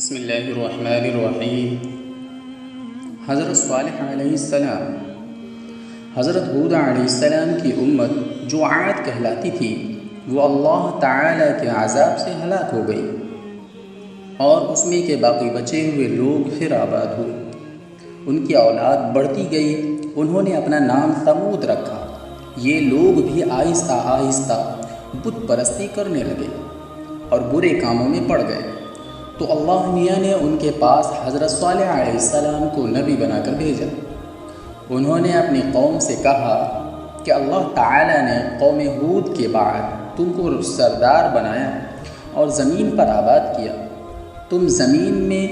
بسم اللہ الرحمن الرحیم۔ حضرت صالح علیہ السلام، حضرت ہود علیہ السلام کی امت جو عاد کہلاتی تھی وہ اللہ تعالیٰ کے عذاب سے ہلاک ہو گئی، اور اس میں کے باقی بچے ہوئے لوگ پھر آباد ہوئے۔ ان کی اولاد بڑھتی گئی، انہوں نے اپنا نام ثمود رکھا۔ یہ لوگ بھی آہستہ آہستہ بت پرستی کرنے لگے اور برے کاموں میں پڑ گئے، تو اللہ میاں نے ان کے پاس حضرت صالح علیہ السلام کو نبی بنا کر بھیجا۔ انہوں نے اپنی قوم سے کہا کہ اللہ تعالیٰ نے قوم ہود کے بعد تم کو سردار بنایا اور زمین پر آباد کیا۔ تم زمین میں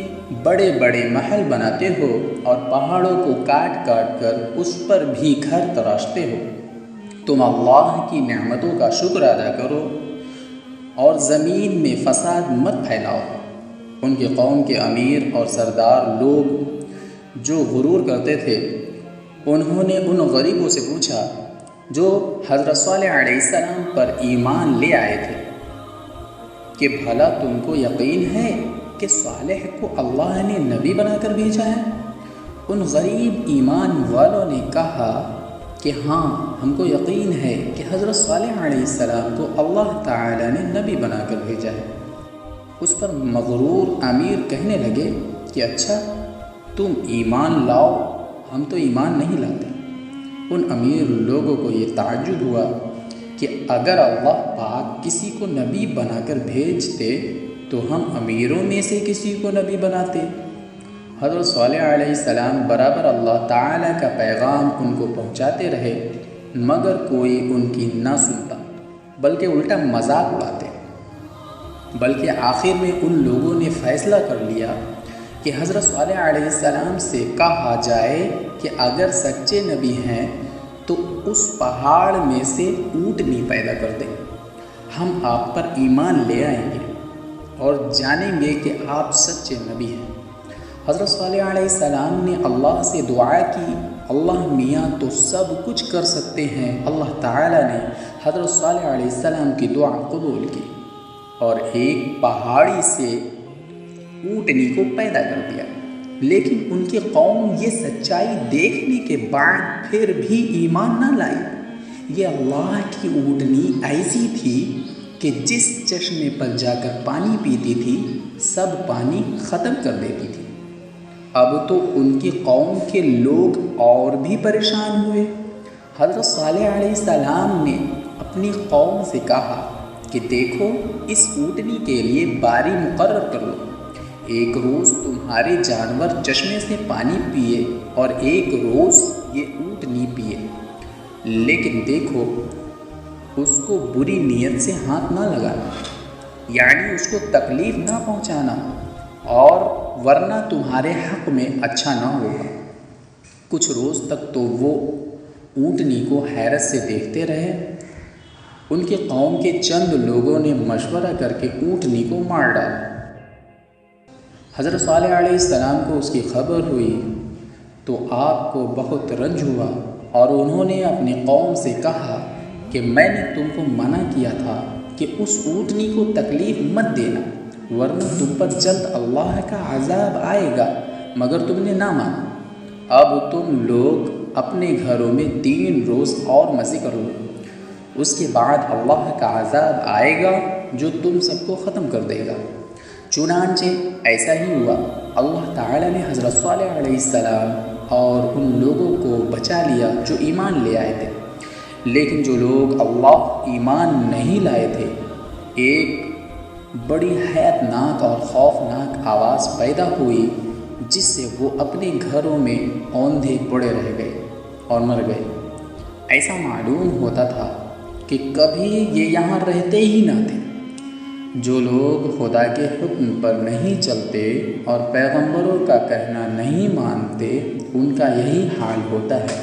بڑے بڑے محل بناتے ہو اور پہاڑوں کو کاٹ کاٹ کر اس پر بھی گھر تراشتے ہو۔ تم اللہ کی نعمتوں کا شکر ادا کرو اور زمین میں فساد مت پھیلاؤ۔ ان کی قوم کے امیر اور سردار لوگ جو غرور کرتے تھے، انہوں نے ان غریبوں سے پوچھا جو حضرت صالح علیہ السلام پر ایمان لے آئے تھے کہ بھلا تم کو یقین ہے کہ صالح کو اللہ نے نبی بنا کر بھیجا ہے؟ ان غریب ایمان والوں نے کہا کہ ہاں، ہم کو یقین ہے کہ حضرت صالح علیہ السلام کو اللہ تعالیٰ نے نبی بنا کر بھیجا ہے۔ اس پر مغرور امیر کہنے لگے کہ اچھا، تم ایمان لاؤ، ہم تو ایمان نہیں لاتے۔ ان امیر لوگوں کو یہ تعجب ہوا کہ اگر اللہ پاک کسی کو نبی بنا کر بھیجتے تو ہم امیروں میں سے کسی کو نبی بناتے۔ حضرت صالح علیہ السلام برابر اللہ تعالیٰ کا پیغام ان کو پہنچاتے رہے، مگر کوئی ان کی نہ سنتا، بلکہ الٹا مذاق اڑاتے۔ بلکہ آخر میں ان لوگوں نے فیصلہ کر لیا کہ حضرت صالح علیہ السلام سے کہا جائے کہ اگر سچے نبی ہیں تو اس پہاڑ میں سے اونٹنی پیدا کر دیں، ہم آپ پر ایمان لے آئیں گے اور جانیں گے کہ آپ سچے نبی ہیں۔ حضرت صالح علیہ السلام نے اللہ سے دعا کی، اللہ میاں تو سب کچھ کر سکتے ہیں۔ اللہ تعالیٰ نے حضرت صالح علیہ السلام کی دعا قبول کی اور ایک پہاڑی سے اونٹنی کو پیدا کر دیا۔ لیکن ان کی قوم یہ سچائی دیکھنے کے بعد پھر بھی ایمان نہ لائی۔ یہ اللہ کی اونٹنی ایسی تھی کہ جس چشمے پر جا کر پانی پیتی تھی سب پانی ختم کر دیتی تھی۔ اب تو ان کی قوم کے لوگ اور بھی پریشان ہوئے۔ حضرت صالح علیہ السلام نے اپنی قوم سے کہا کہ دیکھو، اس اونٹنی کے لیے باری مقرر کر لو۔ ایک روز تمہارے جانور چشمے سے پانی پیے اور ایک روز یہ اونٹنی پیے، لیکن دیکھو اس کو بری نیت سے ہاتھ نہ لگانا، یعنی اس کو تکلیف نہ پہنچانا، اور ورنہ تمہارے حق میں اچھا نہ ہوگا۔ کچھ روز تک تو وہ اونٹنی کو حیرت سے دیکھتے رہے۔ ان کی قوم کے چند لوگوں نے مشورہ کر کے اونٹنی کو مار ڈالا۔ حضرت صالح علیہ السلام کو اس کی خبر ہوئی تو آپ کو بہت رنج ہوا، اور انہوں نے اپنی قوم سے کہا کہ میں نے تم کو منع کیا تھا کہ اس اونٹنی کو تکلیف مت دینا، ورنہ تم پر جلد اللہ کا عذاب آئے گا، مگر تم نے نہ مانا۔ اب تم لوگ اپنے گھروں میں 3 روز اور مزے کر لو، اس کے بعد اللہ کا عذاب آئے گا جو تم سب کو ختم کر دے گا۔ چنانچہ ایسا ہی ہوا۔ اللہ تعالیٰ نے حضرت صالح علیہ السلام اور ان لوگوں کو بچا لیا جو ایمان لے آئے تھے، لیکن جو لوگ اللہ ایمان نہیں لائے تھے، ایک بڑی حیرتناک اور خوفناک آواز پیدا ہوئی جس سے وہ اپنے گھروں میں اوندھے پڑے رہ گئے اور مر گئے۔ ایسا معلوم ہوتا تھا کہ کبھی یہ یہاں رہتے ہی نہ تھے۔ جو لوگ خدا کے حکم پر نہیں چلتے اور پیغمبروں کا کہنا نہیں مانتے، ان کا یہی حال ہوتا ہے۔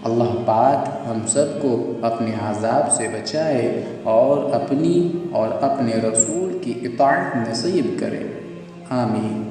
اللہ پاک ہم سب کو اپنے عذاب سے بچائے اور اپنی اور اپنے رسول کی اطاعت نصیب کرے، آمین۔